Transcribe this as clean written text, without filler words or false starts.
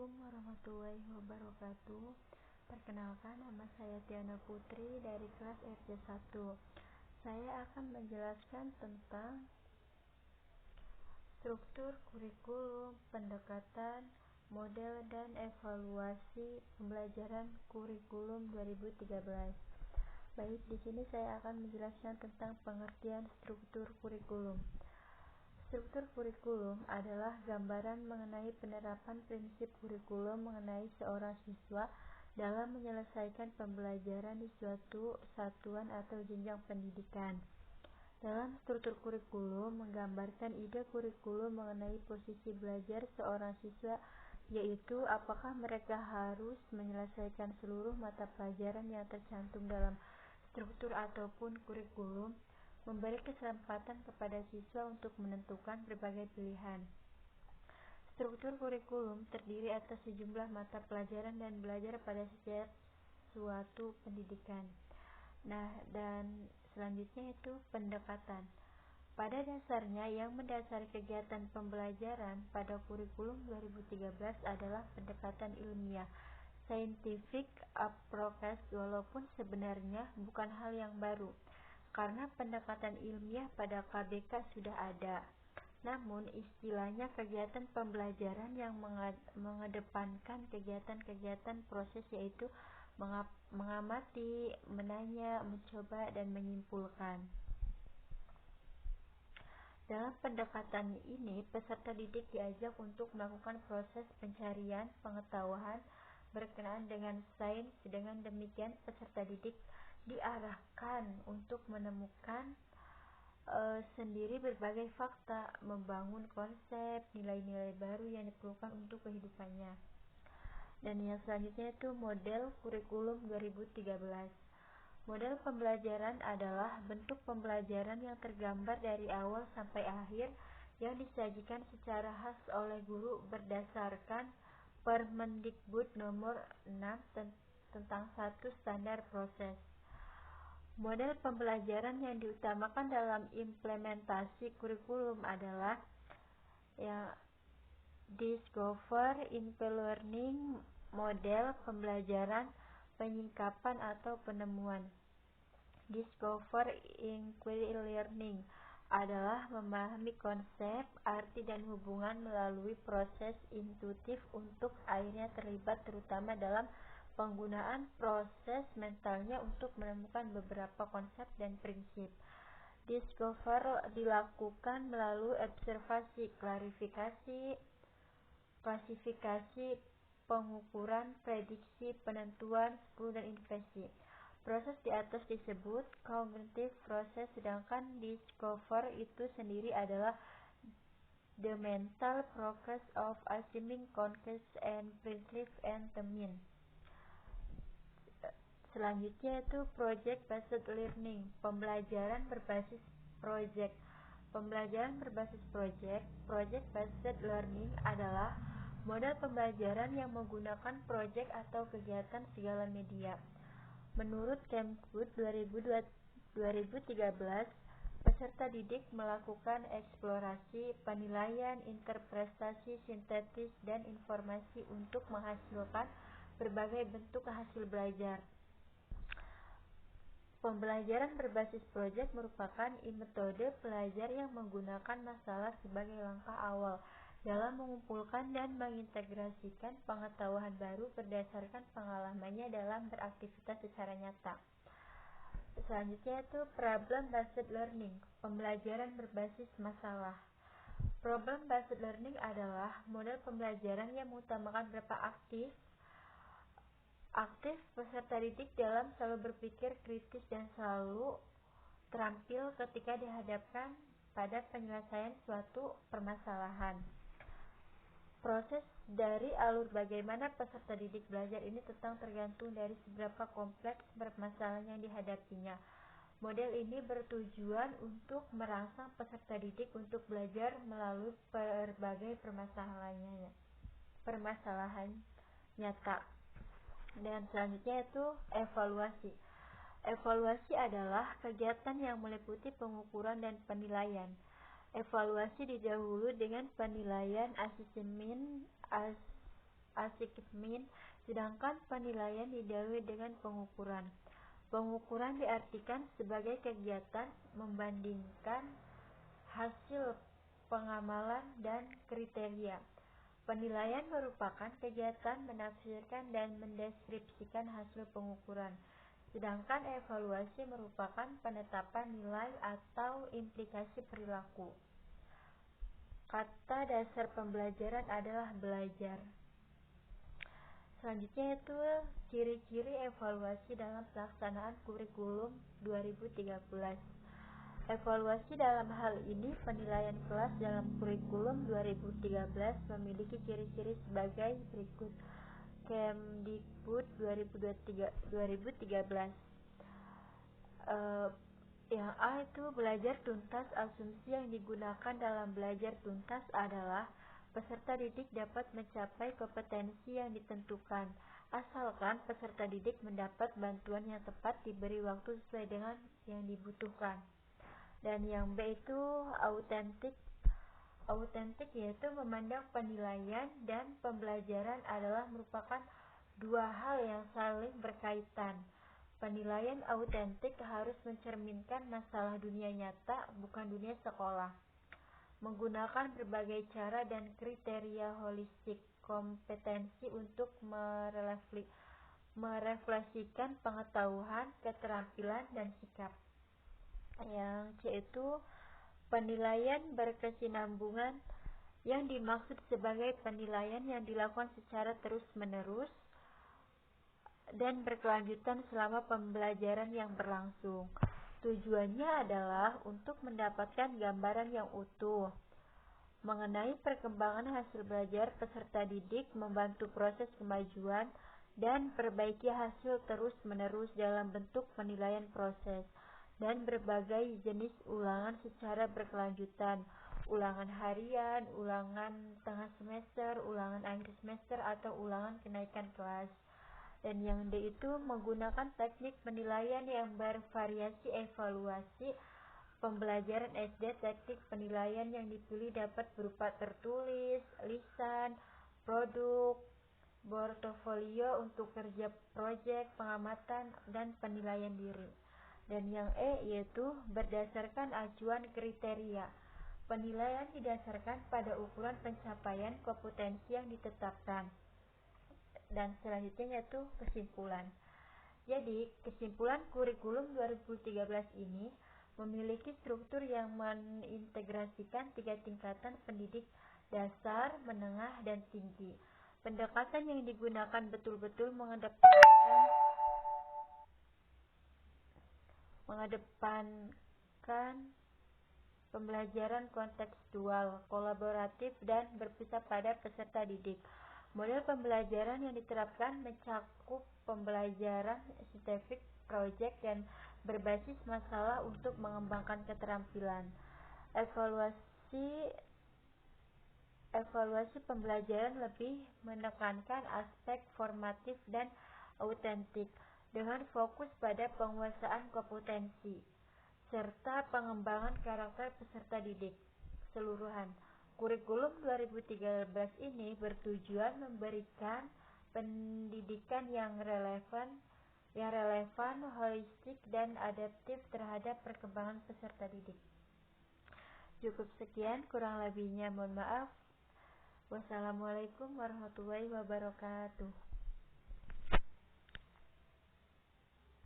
Assalamualaikum warahmatullahi wabarakatuh. Perkenalkan, nama saya Tiana Putri dari kelas RC1. Saya akan menjelaskan tentang struktur kurikulum, pendekatan, model, dan evaluasi pembelajaran kurikulum 2013. Baik, di sini saya akan menjelaskan tentang pengertian struktur kurikulum. Struktur kurikulum adalah gambaran mengenai penerapan prinsip kurikulum mengenai seorang siswa dalam menyelesaikan pembelajaran di suatu satuan atau jenjang pendidikan. Dalam struktur kurikulum menggambarkan ide kurikulum mengenai posisi belajar seorang siswa, yaitu apakah mereka harus menyelesaikan seluruh mata pelajaran yang tercantum dalam struktur ataupun kurikulum, memberi kesempatan kepada siswa untuk menentukan berbagai pilihan. Struktur kurikulum terdiri atas sejumlah mata pelajaran dan belajar pada setiap suatu pendidikan. Dan selanjutnya itu pendekatan. Pada dasarnya yang mendasari kegiatan pembelajaran pada kurikulum 2013 adalah pendekatan ilmiah, scientific approach, walaupun sebenarnya bukan hal yang baru karena pendekatan ilmiah pada KBK sudah ada. Namun istilahnya kegiatan pembelajaran yang mengedepankan kegiatan-kegiatan proses, yaitu mengamati, menanya, mencoba, dan menyimpulkan. Dalam pendekatan ini, peserta didik diajak untuk melakukan proses pencarian pengetahuan berkenaan dengan sains. Dengan demikian, peserta didik diarahkan untuk menemukan sendiri berbagai fakta, membangun konsep, nilai-nilai baru yang diperlukan untuk kehidupannya. Dan yang selanjutnya itu model kurikulum 2013. Model pembelajaran adalah bentuk pembelajaran yang tergambar dari awal sampai akhir yang disajikan secara khas oleh guru berdasarkan Permendikbud nomor 6 tentang satu standar proses. Model pembelajaran yang diutamakan dalam implementasi kurikulum adalah Discover Inquiry Learning, model pembelajaran penyingkapan atau penemuan. Discover Inquiry Learning adalah memahami konsep, arti, dan hubungan melalui proses intuitif untuk akhirnya terlibat terutama dalam penggunaan proses mentalnya untuk menemukan beberapa konsep dan prinsip. Discover dilakukan melalui observasi, klarifikasi, klasifikasi, pengukuran, prediksi, penentuan, 10, dan investasi. Proses di atas disebut cognitive process, sedangkan discover itu sendiri adalah the mental process of assuming concepts and principles and the mean. Selanjutnya itu project based learning, pembelajaran berbasis project. Pembelajaran berbasis project based learning adalah model pembelajaran yang menggunakan project atau kegiatan segala media. Menurut Kemdikbud 2013, peserta didik melakukan eksplorasi, penilaian, interpretasi, sintetis, dan informasi untuk menghasilkan berbagai bentuk hasil belajar. Pembelajaran berbasis proyek merupakan metode belajar yang menggunakan masalah sebagai langkah awal dalam mengumpulkan dan mengintegrasikan pengetahuan baru berdasarkan pengalamannya dalam beraktivitas secara nyata. Selanjutnya itu problem based learning, pembelajaran berbasis masalah. Problem based learning adalah model pembelajaran yang mengutamakan beberapa aktif peserta didik dalam selalu berpikir kritis dan selalu terampil ketika dihadapkan pada penyelesaian suatu permasalahan. Proses dari alur bagaimana peserta didik belajar ini tergantung dari seberapa kompleks permasalahan yang dihadapinya. Model ini bertujuan untuk merangsang peserta didik untuk belajar melalui berbagai permasalahan nyata. Dan selanjutnya itu evaluasi. Evaluasi adalah kegiatan yang meliputi pengukuran dan penilaian. Evaluasi didahului dengan penilaian asesmen asesmen, sedangkan penilaian didahului dengan pengukuran. Pengukuran diartikan sebagai kegiatan membandingkan hasil pengamalan dan kriteria. Penilaian merupakan kegiatan menafsirkan dan mendeskripsikan hasil pengukuran, sedangkan evaluasi merupakan penetapan nilai atau implikasi perilaku. Kata dasar pembelajaran adalah belajar. Selanjutnya itu ciri-ciri evaluasi dalam pelaksanaan kurikulum 2013. Evaluasi dalam hal ini penilaian kelas dalam kurikulum 2013 memiliki ciri-ciri sebagai berikut. Kemdikbud 2013. Yang A itu belajar tuntas. Asumsi yang digunakan dalam belajar tuntas adalah peserta didik dapat mencapai kompetensi yang ditentukan, asalkan peserta didik mendapat bantuan yang tepat, diberi waktu sesuai dengan yang dibutuhkan. Dan yang B itu autentik. Autentik yaitu memandang penilaian dan pembelajaran adalah merupakan dua hal yang saling berkaitan. Penilaian autentik harus mencerminkan masalah dunia nyata, bukan dunia sekolah. Menggunakan berbagai cara dan kriteria holistik kompetensi untuk merefleksikan pengetahuan, keterampilan, dan sikap. Yang C itu penilaian berkesinambungan, yang dimaksud sebagai penilaian yang dilakukan secara terus-menerus dan berkelanjutan selama pembelajaran yang berlangsung. Tujuannya adalah untuk mendapatkan gambaran yang utuh mengenai perkembangan hasil belajar peserta didik, membantu proses kemajuan, dan perbaiki hasil terus-menerus dalam bentuk penilaian proses dan berbagai jenis ulangan secara berkelanjutan, ulangan harian, ulangan tengah semester, ulangan akhir semester, atau ulangan kenaikan kelas. Dan yang D itu menggunakan teknik penilaian yang bervariasi. Evaluasi pembelajaran SD, teknik penilaian yang dipilih dapat berupa tertulis, lisan, produk, portofolio untuk kerja proyek, pengamatan, dan penilaian diri. Dan yang E yaitu berdasarkan acuan kriteria. Penilaian didasarkan pada ukuran pencapaian kompetensi yang ditetapkan. Dan selanjutnya yaitu kesimpulan. Jadi, kesimpulan kurikulum 2013 ini memiliki struktur yang mengintegrasikan 3 tingkatan pendidik: dasar, menengah, dan tinggi. Pendekatan yang digunakan betul-betul mengedepankan pembelajaran kontekstual, kolaboratif, dan berpusat pada peserta didik. Model pembelajaran yang diterapkan mencakup pembelajaran sistematik, proyek, dan berbasis masalah untuk mengembangkan keterampilan. Evaluasi pembelajaran lebih menekankan aspek formatif dan autentik dengan fokus pada penguasaan kompetensi serta pengembangan karakter peserta didik. Keseluruhan kurikulum 2013 ini bertujuan memberikan pendidikan yang relevan, holistik, dan adaptif terhadap perkembangan peserta didik. Cukup sekian, kurang lebihnya mohon maaf. Wassalamualaikum warahmatullahi wabarakatuh.